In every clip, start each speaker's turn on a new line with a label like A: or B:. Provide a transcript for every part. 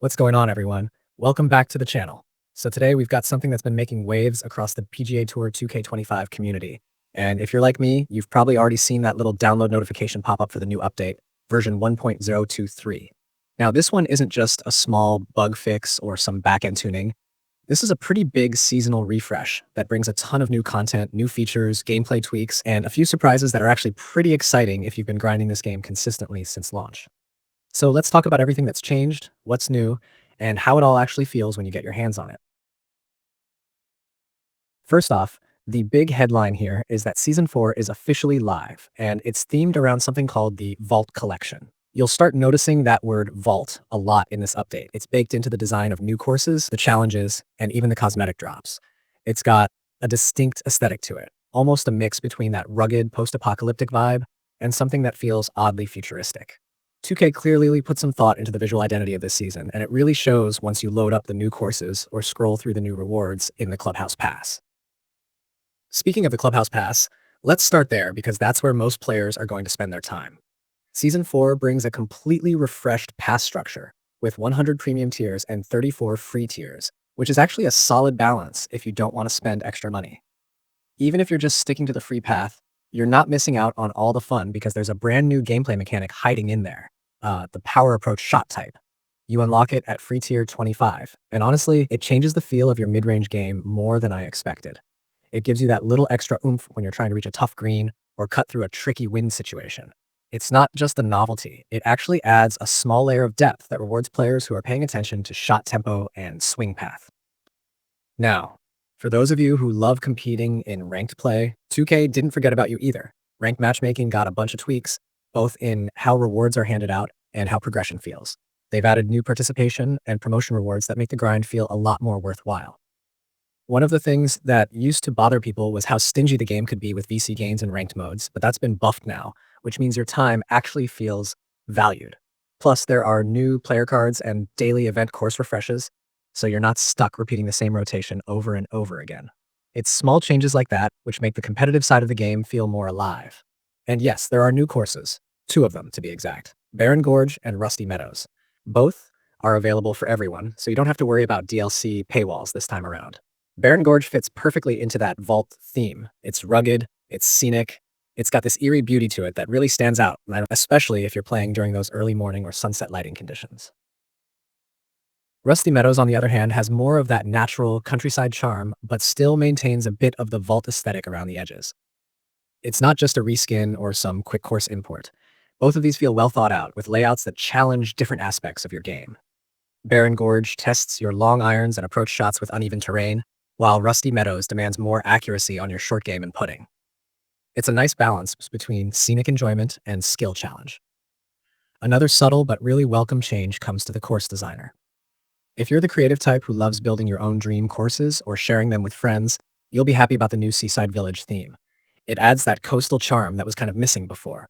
A: What's going on, everyone? Welcome back to the channel. So today we've got something that's been making waves across the PGA Tour 2K25 community. And if you're like me, you've probably already seen that little download notification pop up for the new update, version 1.023. Now, this one isn't just a small bug fix or some backend tuning. This is a pretty big seasonal refresh that brings a ton of new content, new features, gameplay tweaks, and a few surprises that are actually pretty exciting if you've been grinding this game consistently since launch. So let's talk about everything that's changed, what's new, and how it all actually feels when you get your hands on it. First off, the big headline here is that Season 4 is officially live, and it's themed around something called the Vault Collection. You'll start noticing that word vault a lot in this update. It's baked into the design of new courses, the challenges, and even the cosmetic drops. It's got a distinct aesthetic to it, almost a mix between that rugged post-apocalyptic vibe and something that feels oddly futuristic. 2K clearly put some thought into the visual identity of this season, and it really shows once you load up the new courses or scroll through the new rewards in the Clubhouse Pass. Speaking of the Clubhouse Pass, let's start there because that's where most players are going to spend their time. Season 4 brings a completely refreshed pass structure with 100 premium tiers and 34 free tiers, which is actually a solid balance if you don't want to spend extra money. Even if you're just sticking to the free path, you're not missing out on all the fun because there's a brand new gameplay mechanic hiding in there, the power approach shot type. You unlock it at free tier 25, and honestly, it changes the feel of your mid-range game more than I expected. It gives you that little extra oomph when you're trying to reach a tough green or cut through a tricky wind situation. It's not just a novelty, it actually adds a small layer of depth that rewards players who are paying attention to shot tempo and swing path. Now, for those of you who love competing in ranked play, 2K didn't forget about you either. Ranked matchmaking got a bunch of tweaks, both in how rewards are handed out and how progression feels. They've added new participation and promotion rewards that make the grind feel a lot more worthwhile. One of the things that used to bother people was how stingy the game could be with VC gains and ranked modes, but that's been buffed now, which means your time actually feels valued. Plus, there are new player cards and daily event course refreshes, so you're not stuck repeating the same rotation over and over again. It's small changes like that which make the competitive side of the game feel more alive. And yes, there are new courses, 2 of them to be exact, Barren Gorge and Rusty Meadows. Both are available for everyone, so you don't have to worry about DLC paywalls this time around. Barren Gorge fits perfectly into that vault theme. It's rugged, it's scenic, it's got this eerie beauty to it that really stands out, especially if you're playing during those early morning or sunset lighting conditions. Rusty Meadows, on the other hand, has more of that natural countryside charm, but still maintains a bit of the vault aesthetic around the edges. It's not just a reskin or some quick course import. Both of these feel well thought out, with layouts that challenge different aspects of your game. Barren Gorge tests your long irons and approach shots with uneven terrain, while Rusty Meadows demands more accuracy on your short game and putting. It's a nice balance between scenic enjoyment and skill challenge. Another subtle but really welcome change comes to the course designer. If you're the creative type who loves building your own dream courses or sharing them with friends, you'll be happy about the new Seaside Village theme. It adds that coastal charm that was kind of missing before.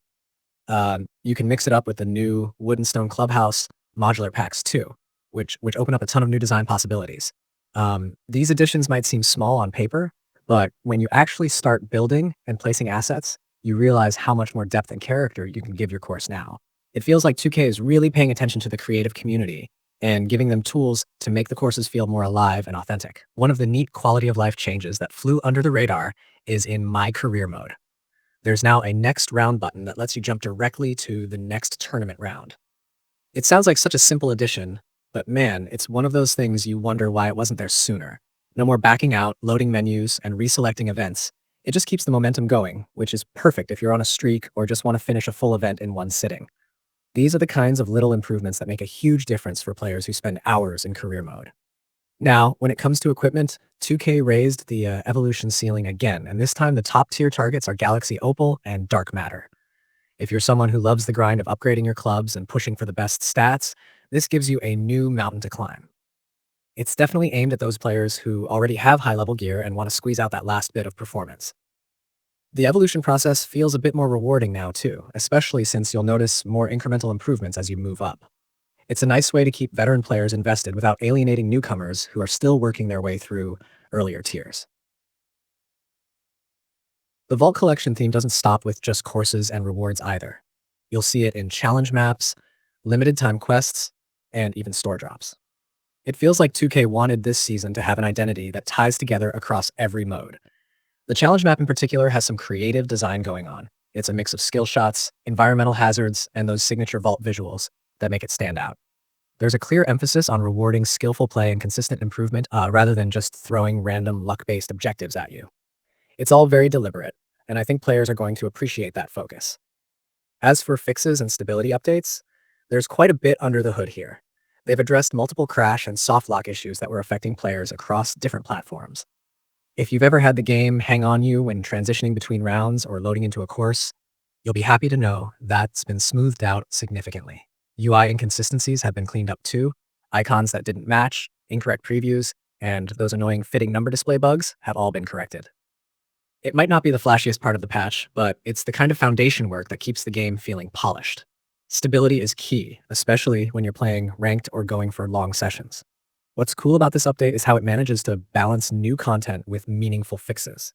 A: You can mix it up with the new Wood and Stone Clubhouse modular packs too, which open up a ton of new design possibilities. These additions might seem small on paper, but when you actually start building and placing assets, you realize how much more depth and character you can give your course now. It feels like 2K is really paying attention to the creative community and giving them tools to make the courses feel more alive and authentic. One of the neat quality of life changes that flew under the radar is in MyCAREER mode. There's now a next round button that lets you jump directly to the next tournament round. It sounds like such a simple addition, but man, it's one of those things you wonder why it wasn't there sooner. No more backing out, loading menus, and reselecting events. It just keeps the momentum going, which is perfect if you're on a streak or just want to finish a full event in one sitting. These are the kinds of little improvements that make a huge difference for players who spend hours in career mode. Now, when it comes to equipment, 2K raised the evolution ceiling again, and this time the top tier targets are Galaxy Opal and Dark Matter. If you're someone who loves the grind of upgrading your clubs and pushing for the best stats, this gives you a new mountain to climb. It's definitely aimed at those players who already have high-level gear and want to squeeze out that last bit of performance. The evolution process feels a bit more rewarding now too, especially since you'll notice more incremental improvements as you move up. It's a nice way to keep veteran players invested without alienating newcomers who are still working their way through earlier tiers. The Vault Collection theme doesn't stop with just courses and rewards either. You'll see it in challenge maps, limited time quests, and even store drops. It feels like 2K wanted this season to have an identity that ties together across every mode. The challenge map in particular has some creative design going on. It's a mix of skill shots, environmental hazards, and those signature vault visuals that make it stand out. There's a clear emphasis on rewarding skillful play and consistent improvement rather than just throwing random luck-based objectives at you. It's all very deliberate, and I think players are going to appreciate that focus. As for fixes and stability updates, there's quite a bit under the hood here. They've addressed multiple crash and soft lock issues that were affecting players across different platforms. If you've ever had the game hang on you when transitioning between rounds or loading into a course, you'll be happy to know that's been smoothed out significantly. UI inconsistencies have been cleaned up too. Icons that didn't match, incorrect previews, and those annoying fitting number display bugs have all been corrected. It might not be the flashiest part of the patch, but it's the kind of foundation work that keeps the game feeling polished. Stability is key, especially when you're playing ranked or going for long sessions. What's cool about this update is how it manages to balance new content with meaningful fixes.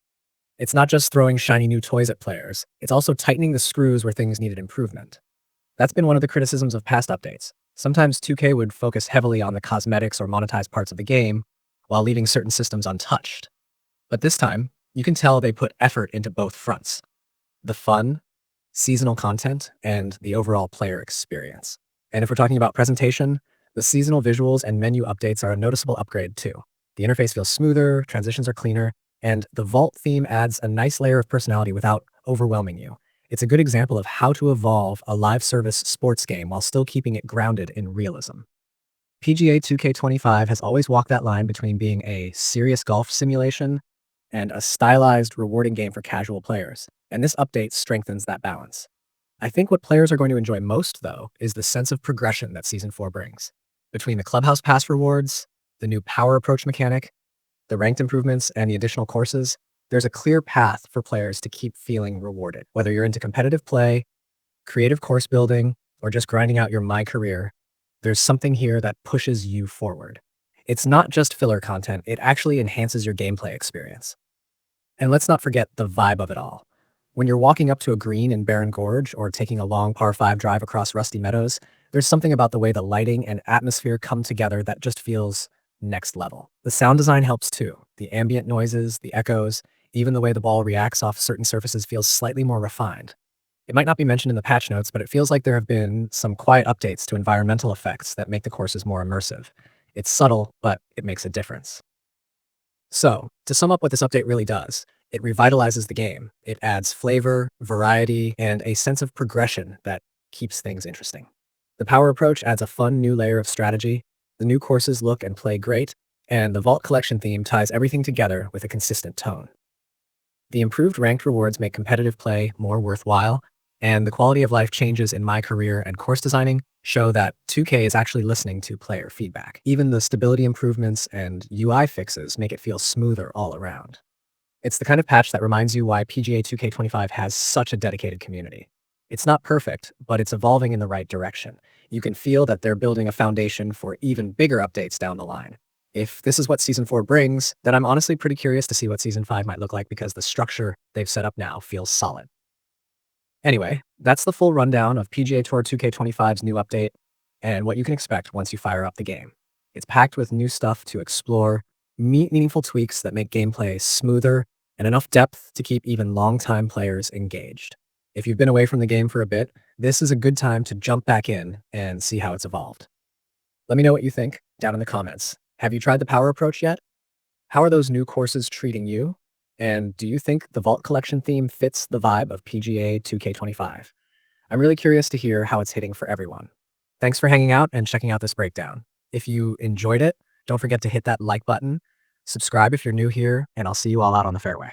A: It's not just throwing shiny new toys at players, it's also tightening the screws where things needed improvement. That's been one of the criticisms of past updates. Sometimes 2K would focus heavily on the cosmetics or monetized parts of the game, while leaving certain systems untouched. But this time, you can tell they put effort into both fronts: the fun, seasonal content, and the overall player experience. And if we're talking about presentation, the seasonal visuals and menu updates are a noticeable upgrade too. The interface feels smoother, transitions are cleaner, and the vault theme adds a nice layer of personality without overwhelming you. It's a good example of how to evolve a live service sports game while still keeping it grounded in realism. PGA 2K25 has always walked that line between being a serious golf simulation and a stylized, rewarding game for casual players, and this update strengthens that balance. I think what players are going to enjoy most, though, is the sense of progression that Season 4 brings. Between the Clubhouse Pass rewards, the new power approach mechanic, the ranked improvements, and the additional courses, there's a clear path for players to keep feeling rewarded. Whether you're into competitive play, creative course building, or just grinding out your MyCAREER, there's something here that pushes you forward. It's not just filler content, it actually enhances your gameplay experience. And let's not forget the vibe of it all. When you're walking up to a green in Barren Gorge or taking a long par 5 drive across Rusty Meadows, there's something about the way the lighting and atmosphere come together that just feels next level. The sound design helps too. The ambient noises, the echoes, even the way the ball reacts off certain surfaces feels slightly more refined. It might not be mentioned in the patch notes, but it feels like there have been some quiet updates to environmental effects that make the courses more immersive. It's subtle, but it makes a difference. So, to sum up what this update really does, it revitalizes the game. It adds flavor, variety, and a sense of progression that keeps things interesting. The power approach adds a fun new layer of strategy. The new courses look and play great, and the Vault Collection theme ties everything together with a consistent tone. The improved ranked rewards make competitive play more worthwhile, and the quality of life changes in MyCAREER and course designing show that 2K is actually listening to player feedback. Even the stability improvements and UI fixes make it feel smoother all around. It's the kind of patch that reminds you why PGA 2K25 has such a dedicated community. It's not perfect, but it's evolving in the right direction. You can feel that they're building a foundation for even bigger updates down the line. If this is what Season 4 brings, then I'm honestly pretty curious to see what Season 5 might look like because the structure they've set up now feels solid. Anyway, that's the full rundown of PGA Tour 2K25's new update and what you can expect once you fire up the game. It's packed with new stuff to explore, meaningful tweaks that make gameplay smoother, and enough depth to keep even longtime players engaged. If you've been away from the game for a bit, this is a good time to jump back in and see how it's evolved. Let me know what you think down in the comments. Have you tried the power approach yet? How are those new courses treating you? And do you think the Vault Collection theme fits the vibe of PGA 2K25? I'm really curious to hear how it's hitting for everyone. Thanks for hanging out and checking out this breakdown. If you enjoyed it, don't forget to hit that like button, subscribe if you're new here, and I'll see you all out on the fairway.